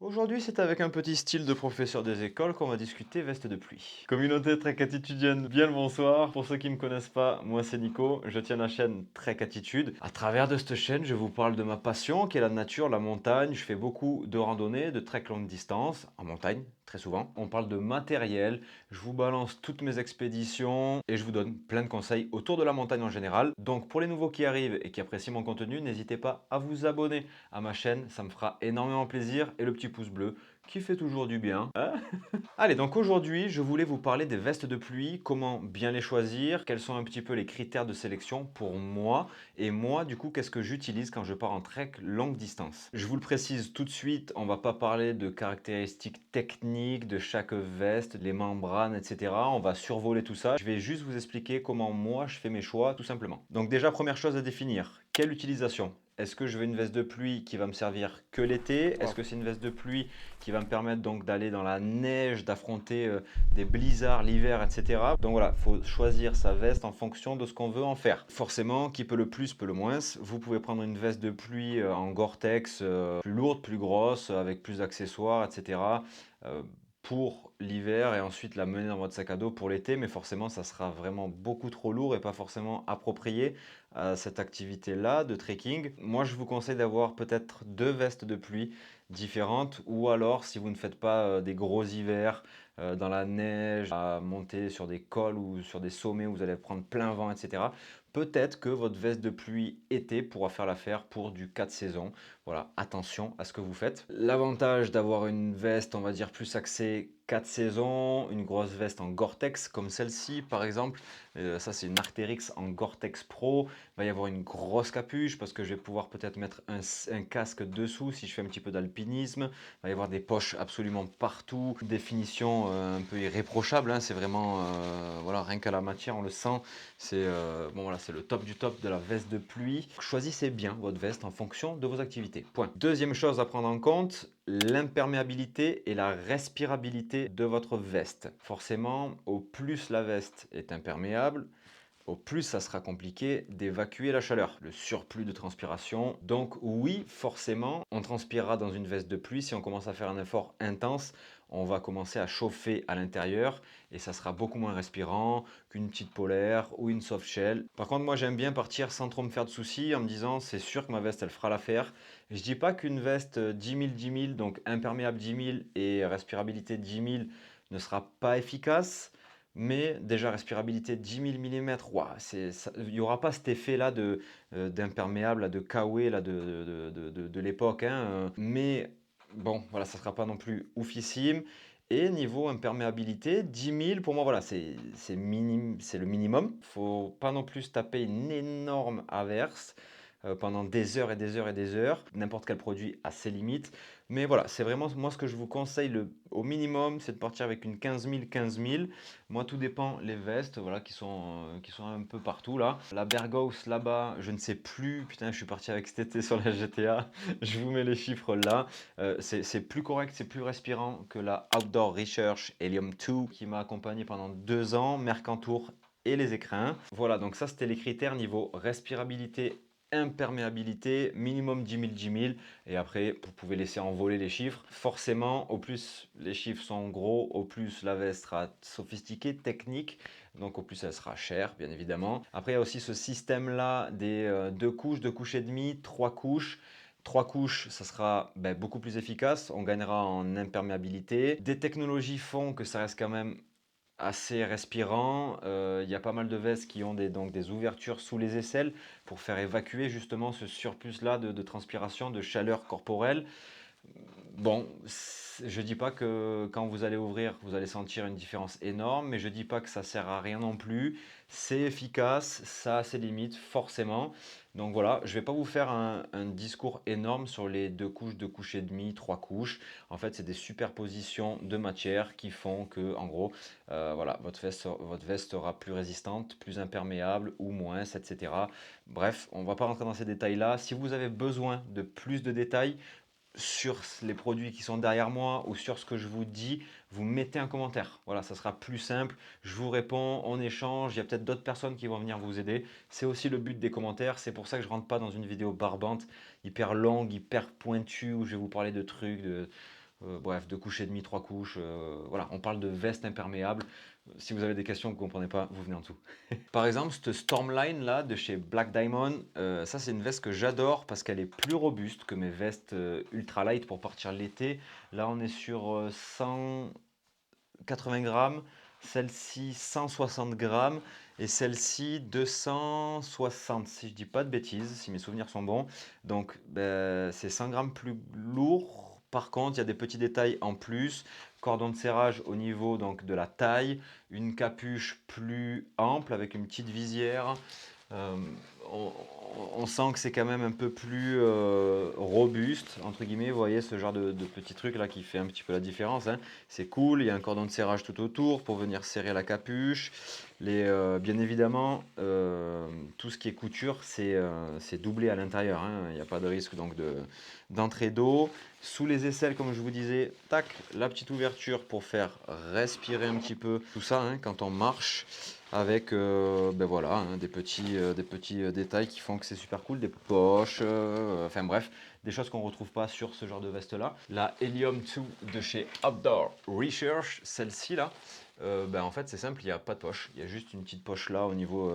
Aujourd'hui, c'est avec un petit style de professeur des écoles qu'on va discuter veste de pluie. Communauté Trek Attitudienne, bien le bonsoir. Pour ceux qui ne me connaissent pas, moi c'est Nico, je tiens la chaîne Trek Attitude. À travers de cette chaîne, je vous parle de ma passion qui est la nature, la montagne. Je fais beaucoup de randonnées, de trek longue distance, en montagne, très souvent. On parle de matériel, je vous balance toutes mes expéditions et je vous donne plein de conseils autour de la montagne en général. Donc pour les nouveaux qui arrivent et qui apprécient mon contenu, n'hésitez pas à vous abonner à ma chaîne, ça me fera énormément plaisir, et le petit pouce bleu qui fait toujours du bien, hein. Allez, donc aujourd'hui, je voulais vous parler des vestes de pluie, comment bien les choisir, quels sont un petit peu les critères de sélection pour moi, et moi, du coup, qu'est-ce que j'utilise quand je pars en trek longue distance. Je vous le précise tout de suite, on va pas parler de caractéristiques techniques de chaque veste, les membranes, etc. On va survoler tout ça. Je vais juste vous expliquer comment moi je fais mes choix, tout simplement. Donc déjà, première chose à définir, quelle utilisation? Est-ce que je veux une veste de pluie qui va me servir que l'été? Est-ce que c'est une veste de pluie qui va me permettre donc d'aller dans la neige, d'affronter des blizzards l'hiver, etc. Donc voilà, il faut choisir sa veste en fonction de ce qu'on veut en faire. Forcément, qui peut le plus, peut le moins. Vous pouvez prendre une veste de pluie en Gore-Tex, plus lourde, plus grosse, avec plus d'accessoires, etc. Pour l'hiver et ensuite la mener dans votre sac à dos pour l'été, mais forcément ça sera vraiment beaucoup trop lourd et pas forcément approprié à cette activité-là de trekking. Moi je vous conseille d'avoir peut-être deux vestes de pluie différentes, ou alors si vous ne faites pas des gros hivers dans la neige, à monter sur des cols ou sur des sommets où vous allez prendre plein vent, etc. Peut-être que votre veste de pluie été pourra faire l'affaire pour du 4 saisons. Voilà, attention à ce que vous faites. L'avantage d'avoir une veste, on va dire, plus axée 4 saisons, une grosse veste en Gore-Tex comme celle-ci par exemple, ça c'est une Arc'teryx en Gore-Tex Pro. Il va y avoir une grosse capuche parce que je vais pouvoir peut-être mettre un casque dessous si je fais un petit peu d'alpinisme. Il va y avoir des poches absolument partout, des finitions un peu irréprochables, hein. C'est vraiment, voilà, rien qu'à la matière on le sent. C'est bon, voilà, c'est le top du top de la veste de pluie. Choisissez bien votre veste en fonction de vos activités. Point. Deuxième chose à prendre en compte, l'imperméabilité et la respirabilité de votre veste. Forcément, au plus la veste est imperméable, au plus ça sera compliqué d'évacuer la chaleur, le surplus de transpiration. Donc oui, forcément, on transpirera dans une veste de pluie. Si on commence à faire un effort intense, on va commencer à chauffer à l'intérieur et ça sera beaucoup moins respirant qu'une petite polaire ou une soft shell. Par contre, moi j'aime bien partir sans trop me faire de soucis en me disant c'est sûr que ma veste elle fera l'affaire. Je dis pas qu'une veste 10 000, donc imperméable 10 000 et respirabilité 10 000 ne sera pas efficace. Mais déjà, respirabilité 10 000 millimètres, il n'y aura pas cet effet-là d'imperméable, là, de Kawaii là, de l'époque, hein. Mais bon, voilà, ça ne sera pas non plus oufissime. Et niveau imperméabilité, 10 000, pour moi, voilà, c'est le minimum. Il ne faut pas non plus se taper une énorme averse pendant des heures et des heures et des heures. N'importe quel produit a ses limites. Mais voilà, c'est vraiment moi ce que je vous conseille au minimum, c'est de partir avec une 15 000. Moi, tout dépend les vestes, voilà, qui sont un peu partout là. La Berghaus là-bas, je ne sais plus. Putain, je suis parti avec cet été sur la GTA. Je vous mets les chiffres là. C'est plus correct, c'est plus respirant que la Outdoor Research Helium 2 qui m'a accompagné pendant 2 ans, Mercantour et les écrins. Voilà, donc ça c'était les critères niveau respirabilité, imperméabilité, minimum 10 000. Et après, vous pouvez laisser envoler les chiffres. Forcément, au plus les chiffres sont gros, au plus la veste sera sophistiquée, technique. Donc au plus elle sera chère, bien évidemment. Après, il y a aussi ce système-là des deux couches et demie, trois couches. Trois couches, ça sera beaucoup plus efficace. On gagnera en imperméabilité. Des technologies font que ça reste quand même assez respirant. Il y a pas mal de vestes qui ont donc des ouvertures sous les aisselles pour faire évacuer justement ce surplus-là de transpiration, de chaleur corporelle. Bon, je dis pas que quand vous allez ouvrir, vous allez sentir une différence énorme, mais je dis pas que ça sert à rien non plus. C'est efficace, ça a ses limites, forcément. Donc voilà, je vais pas vous faire un discours énorme sur les deux couches et demie, trois couches. En fait, c'est des superpositions de matières qui font que, en gros, voilà, votre veste sera plus résistante, plus imperméable ou moins, etc. Bref, on va pas rentrer dans ces détails-là. Si vous avez besoin de plus de détails, sur les produits qui sont derrière moi ou sur ce que je vous dis, vous mettez un commentaire. Voilà, ça sera plus simple. Je vous réponds, on échange. Il y a peut-être d'autres personnes qui vont venir vous aider. C'est aussi le but des commentaires. C'est pour ça que je rentre pas dans une vidéo barbante, hyper longue, hyper pointue, où je vais vous parler de trucs, bref, 2 couches et demie, 3 couches. Voilà, on parle de veste imperméable. Si vous avez des questions que vous ne comprenez pas, vous venez en dessous. Par exemple, cette Stormline là de chez Black Diamond, ça c'est une veste que j'adore parce qu'elle est plus robuste que mes vestes ultralight pour partir l'été. Là on est sur 180 grammes, celle-ci 160 grammes et celle-ci 260 si je dis pas de bêtises, si mes souvenirs sont bons. Donc ben, c'est 100 grammes plus lourd. Par contre, il y a des petits détails en plus. Cordon de serrage au niveau donc de la taille, une capuche plus ample avec une petite visière. Euh, on, on sent que c'est quand même un peu plus robuste, entre guillemets. Vous voyez ce genre de petit truc là qui fait un petit peu la différence, hein. C'est cool, il y a un cordon de serrage tout autour pour venir serrer la capuche. Bien évidemment, tout ce qui est couture, c'est doublé à l'intérieur, hein. Il n'y a pas de risque donc d'entrée d'eau. Sous les aisselles, comme je vous disais, tac, la petite ouverture pour faire respirer un petit peu tout ça, hein, quand on marche avec ben voilà, hein, des petits détails qui font que c'est super cool, des poches, enfin bref, des choses qu'on ne retrouve pas sur ce genre de veste là. La Helium 2 de chez Outdoor Research, celle-ci là, ben en fait c'est simple, il n'y a pas de poche, il y a juste une petite poche là au niveau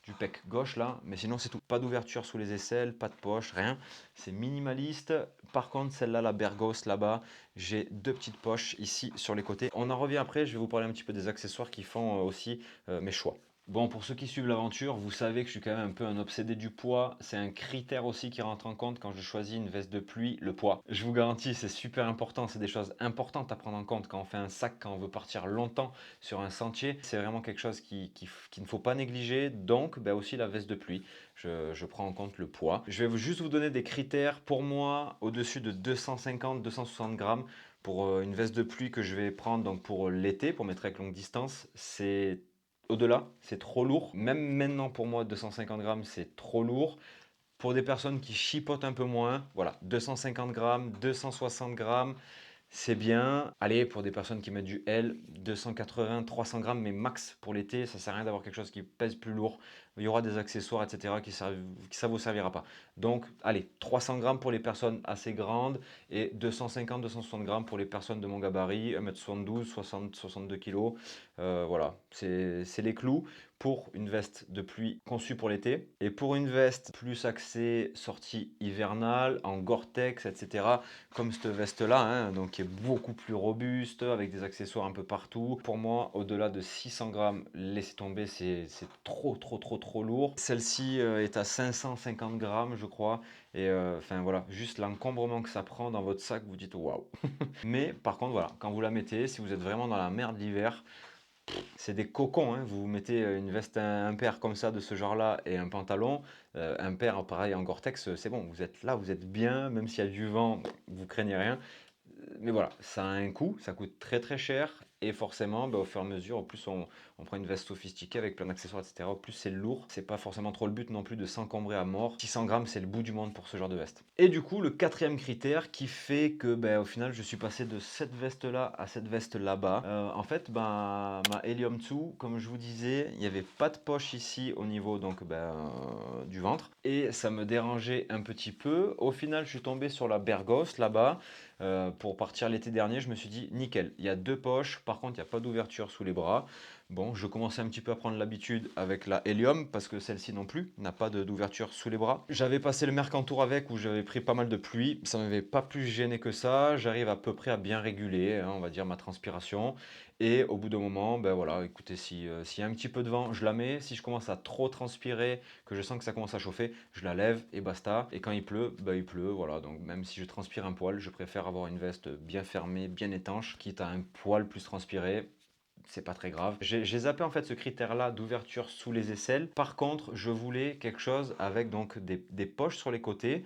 du pec gauche là, mais sinon c'est tout. Pas d'ouverture sous les aisselles, pas de poche, rien. C'est minimaliste. Par contre, celle-là, la Bergos là-bas, j'ai deux petites poches ici sur les côtés. On en revient après, je vais vous parler un petit peu des accessoires qui font aussi mes choix. Bon, pour ceux qui suivent l'aventure, vous savez que je suis quand même un peu un obsédé du poids. C'est un critère aussi qui rentre en compte quand je choisis une veste de pluie, le poids. Je vous garantis, c'est super important. C'est des choses importantes à prendre en compte quand on fait un sac, quand on veut partir longtemps sur un sentier. C'est vraiment quelque chose qu'il ne faut pas négliger. Donc, ben aussi la veste de pluie. Je prends en compte le poids. Je vais juste vous donner des critères. Pour moi, au-dessus de 250-260 grammes, pour une veste de pluie que je vais prendre donc pour l'été, pour mes treks longue distance, c'est au-delà, c'est trop lourd. Même maintenant, pour moi, 250 grammes, c'est trop lourd. Pour des personnes qui chipotent un peu moins, voilà, 250 grammes, 260 grammes, c'est bien. Allez, pour des personnes qui mettent du L, 280, 300 grammes, mais max pour l'été, ça sert à rien d'avoir quelque chose qui pèse plus lourd. Il y aura des accessoires, etc., ça vous servira pas. Donc, allez, 300 grammes pour les personnes assez grandes et 250, 260 grammes pour les personnes de mon gabarit, 1m72, 60, 62 kg. Voilà, c'est les clous pour une veste de pluie conçue pour l'été. Et pour une veste plus axée sortie hivernale, en Gore-Tex, etc., comme cette veste-là, hein, donc qui est beaucoup plus robuste, avec des accessoires un peu partout. Pour moi, au-delà de 600 grammes, laissez tomber, c'est trop, trop, trop, trop lourd. Celle-ci est à 550 grammes, je crois. Et enfin voilà, juste l'encombrement que ça prend dans votre sac, vous dites waouh. Mais par contre, voilà, quand vous la mettez, si vous êtes vraiment dans la merde l'hiver, c'est des cocons, hein. Vous mettez une veste impair comme ça, de ce genre-là, et un pantalon, impair, pareil, en Gore-Tex, c'est bon, vous êtes là, vous êtes bien, même s'il y a du vent, vous craignez rien. Mais voilà, ça a un coût, ça coûte très très cher, et forcément, bah, au fur et à mesure, au plus on prend une veste sophistiquée avec plein d'accessoires, etc., au plus c'est lourd. C'est pas forcément trop le but non plus de s'encombrer à mort. 600 grammes, c'est le bout du monde pour ce genre de veste. Et du coup, le quatrième critère qui fait que, bah, au final, je suis passé de cette veste-là à cette veste là-bas. En fait, bah, ma Helium 2, comme je vous disais, il n'y avait pas de poche ici au niveau donc, bah, du ventre, et ça me dérangeait un petit peu. Au final, je suis tombé sur la Bergos là-bas. Pour partir l'été dernier, je me suis dit nickel, il y a deux poches, par contre il n'y a pas d'ouverture sous les bras. Bon, je commençais un petit peu à prendre l'habitude avec la Helium parce que celle-ci non plus n'a pas d'ouverture sous les bras. J'avais passé le Mercantour avec où j'avais pris pas mal de pluie, ça m'avait pas plus gêné que ça. J'arrive à peu près à bien réguler, hein, on va dire, ma transpiration. Et au bout d'un moment, ben voilà, écoutez, s'il y a un petit peu de vent, je la mets. Si je commence à trop transpirer, que je sens que ça commence à chauffer, je la lève et basta. Et quand il pleut, bah il pleut, voilà. Donc même si je transpire un poil, je préfère avoir une veste bien fermée, bien étanche, quitte à un poil plus transpiré. C'est pas très grave. J'ai zappé en fait ce critère-là d'ouverture sous les aisselles. Par contre, je voulais quelque chose avec donc des poches sur les côtés.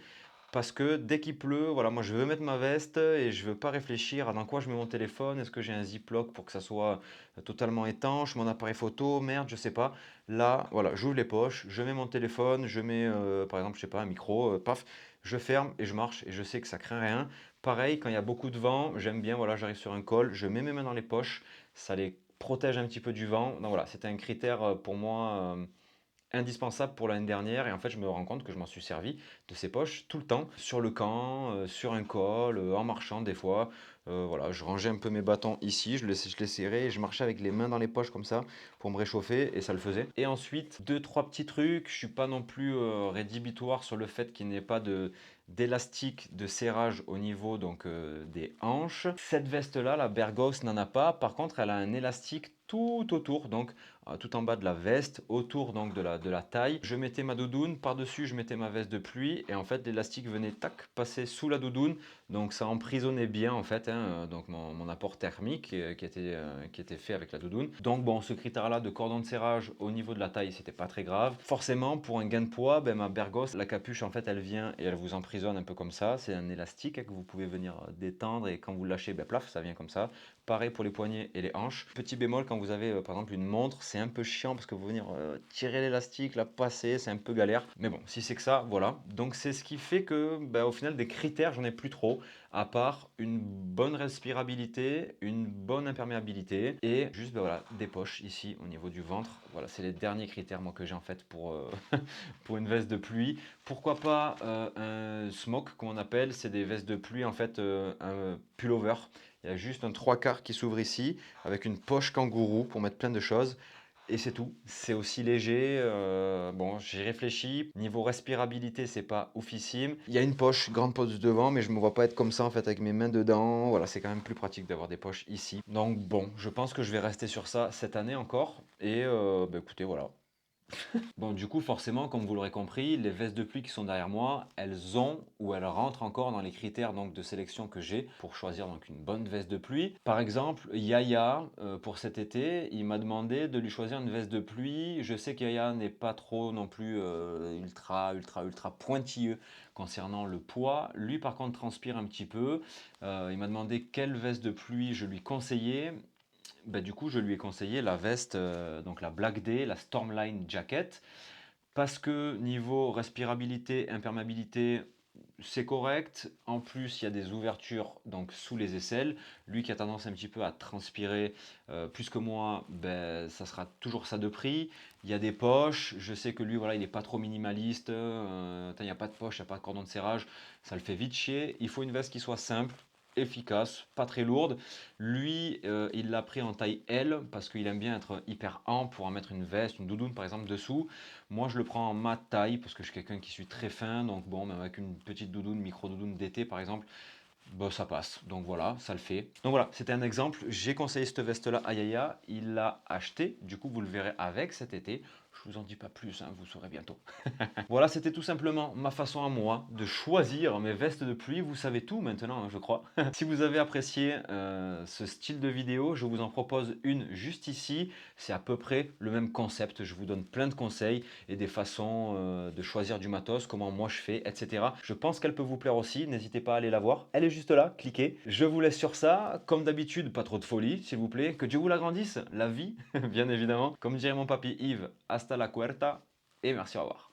Parce que dès qu'il pleut, voilà, moi je veux mettre ma veste et je veux pas réfléchir à dans quoi je mets mon téléphone. Est-ce que j'ai un ziploc pour que ça soit totalement étanche, mon appareil photo, merde, je sais pas. Là, voilà, j'ouvre les poches, je mets mon téléphone, je mets par exemple, je sais pas, un micro, paf, je ferme et je marche et je sais que ça craint rien. Pareil, quand il y a beaucoup de vent, j'aime bien, voilà, j'arrive sur un col, je mets mes mains dans les poches, ça les protège un petit peu du vent. Donc voilà, c'était un critère pour moi indispensable pour l'année dernière et en fait je me rends compte que je m'en suis servi de ces poches tout le temps, sur le camp, sur un col, en marchant des fois. Voilà, je rangeais un peu mes bâtons ici, je les serrais et je marchais avec les mains dans les poches comme ça pour me réchauffer et ça le faisait. Et ensuite, deux, trois petits trucs, je suis pas non plus rédhibitoire sur le fait qu'il n'y ait pas d'élastique de serrage au niveau donc des hanches. Cette veste là, la Berghaus n'en a pas, par contre elle a un élastique tout autour, donc tout en bas de la veste, autour donc de la taille. Je mettais ma doudoune, par-dessus je mettais ma veste de pluie et en fait l'élastique venait tac passer sous la doudoune, donc ça emprisonnait bien en fait donc mon apport thermique qui était fait avec la doudoune. Donc bon, ce critère là de cordon de serrage au niveau de la taille c'était pas très grave. Forcément pour un gain de poids, ben, ma Berghaus, la capuche en fait elle vient et elle vous emprisonne un peu comme ça, c'est un élastique que vous pouvez venir détendre et quand vous le lâchez, ben plaf, ça vient comme ça. Pareil pour les poignets et les hanches. Petit bémol, quand vous avez par exemple une montre, c'est un peu chiant parce que vous venir tirer l'élastique, la passer, c'est un peu galère. Mais bon, si c'est que ça, voilà. Donc c'est ce qui fait que bah, au final des critères, j'en ai plus trop, à part une bonne respirabilité, une bonne imperméabilité et juste bah, voilà, des poches ici au niveau du ventre. Voilà, c'est les derniers critères moi que j'ai en fait pour, pour une veste de pluie. Pourquoi pas un smoke, comme on appelle, c'est des vestes de pluie en fait, un pullover. Il y a juste un trois quarts qui s'ouvre ici, avec une poche kangourou pour mettre plein de choses. Et c'est tout. C'est aussi léger. Bon, j'ai réfléchi. Niveau respirabilité, c'est pas oufissime. Il y a une poche, grande poche devant, mais je me vois pas être comme ça en fait avec mes mains dedans. Voilà, c'est quand même plus pratique d'avoir des poches ici. Donc bon, je pense que je vais rester sur ça cette année encore. Et bah, écoutez, voilà. Bon, du coup, forcément, comme vous l'aurez compris, les vestes de pluie qui sont derrière moi, elles ont ou elles rentrent encore dans les critères donc, de sélection que j'ai pour choisir donc, une bonne veste de pluie. Par exemple, Yaya, pour cet été, il m'a demandé de lui choisir une veste de pluie. Je sais que Yaya n'est pas trop non plus ultra pointilleux concernant le poids. Lui, par contre, transpire un petit peu. Il m'a demandé quelle veste de pluie je lui conseillais. Bah, du coup, je lui ai conseillé la veste, donc la Black Day, la Stormline Jacket, parce que niveau respirabilité, imperméabilité, c'est correct. En plus, il y a des ouvertures donc sous les aisselles. Lui qui a tendance un petit peu à transpirer plus que moi, ben, ça sera toujours ça de prix. Il y a des poches. Je sais que lui, voilà, il n'est pas trop minimaliste. Il n'y a pas de poche, il n'y a pas de cordon de serrage. Ça le fait vite chier. Il faut une veste qui soit simple, efficace, pas très lourde. Lui, il l'a pris en taille L parce qu'il aime bien être hyper ample pour en mettre une veste, une doudoune par exemple dessous. Moi, je le prends en ma taille parce que je suis quelqu'un qui suis très fin. Donc bon, même avec une petite doudoune, micro doudoune d'été par exemple, bah, ça passe. Donc voilà, ça le fait. Donc voilà, c'était un exemple. J'ai conseillé cette veste-là à Yaya. Il l'a acheté. Du coup, vous le verrez avec cet été. Je vous en dis pas plus, hein, vous saurez bientôt. Voilà, c'était tout simplement ma façon à moi de choisir mes vestes de pluie. Vous savez tout maintenant, hein, je crois. Si vous avez apprécié ce style de vidéo, je vous en propose une juste ici. C'est à peu près le même concept. Je vous donne plein de conseils et des façons de choisir du matos, comment moi je fais, etc. Je pense qu'elle peut vous plaire aussi. N'hésitez pas à aller la voir. Elle est juste là, cliquez. Je vous laisse sur ça. Comme d'habitude, pas trop de folie, s'il vous plaît. Que Dieu vous l'agrandisse, la vie, bien évidemment. Comme dirait mon papy Yves, hasta la cuerta et merci, au revoir.